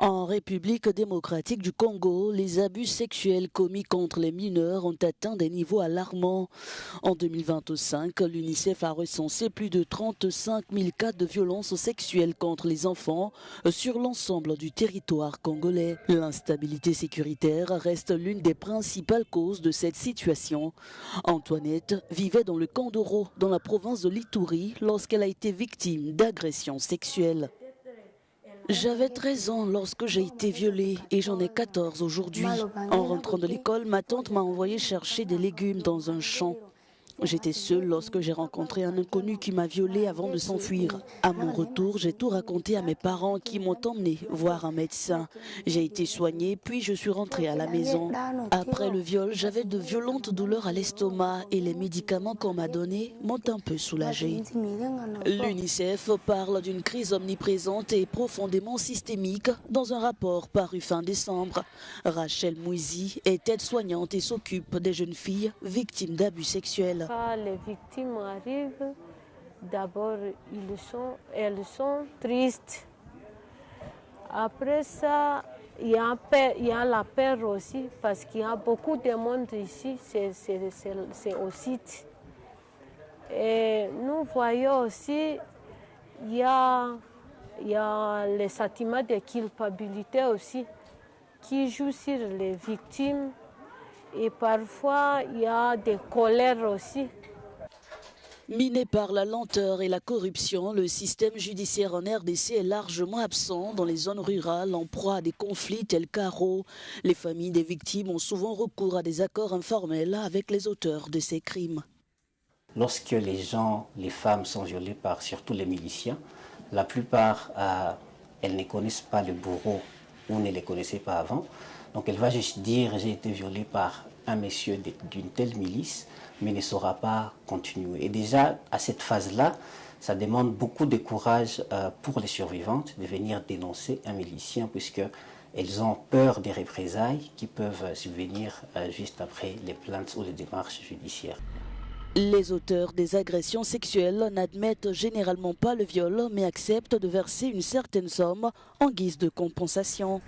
En République démocratique du Congo, les abus sexuels commis contre les mineurs ont atteint des niveaux alarmants. En 2025, l'UNICEF a recensé plus de 35 000 cas de violences sexuelles contre les enfants sur l'ensemble du territoire congolais. L'instabilité sécuritaire reste l'une des principales causes de cette situation. Antoinette vivait dans le camp d'Oro, dans la province de l'Ituri, lorsqu'elle a été victime d'agressions sexuelles. J'avais 13 ans lorsque j'ai été violée et j'en ai 14 aujourd'hui. En rentrant de l'école, ma tante m'a envoyé chercher des légumes dans un champ. J'étais seule lorsque j'ai rencontré un inconnu qui m'a violée avant de s'enfuir. À mon retour, j'ai tout raconté à mes parents qui m'ont emmenée voir un médecin. J'ai été soignée, puis je suis rentrée à la maison. Après le viol, j'avais de violentes douleurs à l'estomac et les médicaments qu'on m'a donnés m'ont un peu soulagée. L'UNICEF parle d'une crise omniprésente et profondément systémique dans un rapport paru fin décembre. Rachel Mouizi est aide-soignante et s'occupe des jeunes filles victimes d'abus sexuels. Quand les victimes arrivent, d'abord elles sont tristes. Après ça, il y a la peur aussi parce qu'il y a beaucoup de monde ici, c'est au site. Et nous voyons aussi, il y a les sentiments de culpabilité aussi qui jouent sur les victimes. Et parfois, il y a des colères aussi. Miné par la lenteur et la corruption, le système judiciaire en RDC est largement absent dans les zones rurales en proie à des conflits tels qu'Aro. Les familles des victimes ont souvent recours à des accords informels avec les auteurs de ces crimes. Lorsque les femmes sont violées par surtout les miliciens, la plupart, elles ne connaissent pas le bourreau ou ne les connaissaient pas avant. Donc elle va juste dire j'ai été violée par un monsieur d'une telle milice, mais ne saura pas continuer. Et déjà à cette phase-là, ça demande beaucoup de courage pour les survivantes de venir dénoncer un milicien, puisqu'elles ont peur des représailles qui peuvent subvenir juste après les plaintes ou les démarches judiciaires. Les auteurs des agressions sexuelles n'admettent généralement pas le viol, mais acceptent de verser une certaine somme en guise de compensation.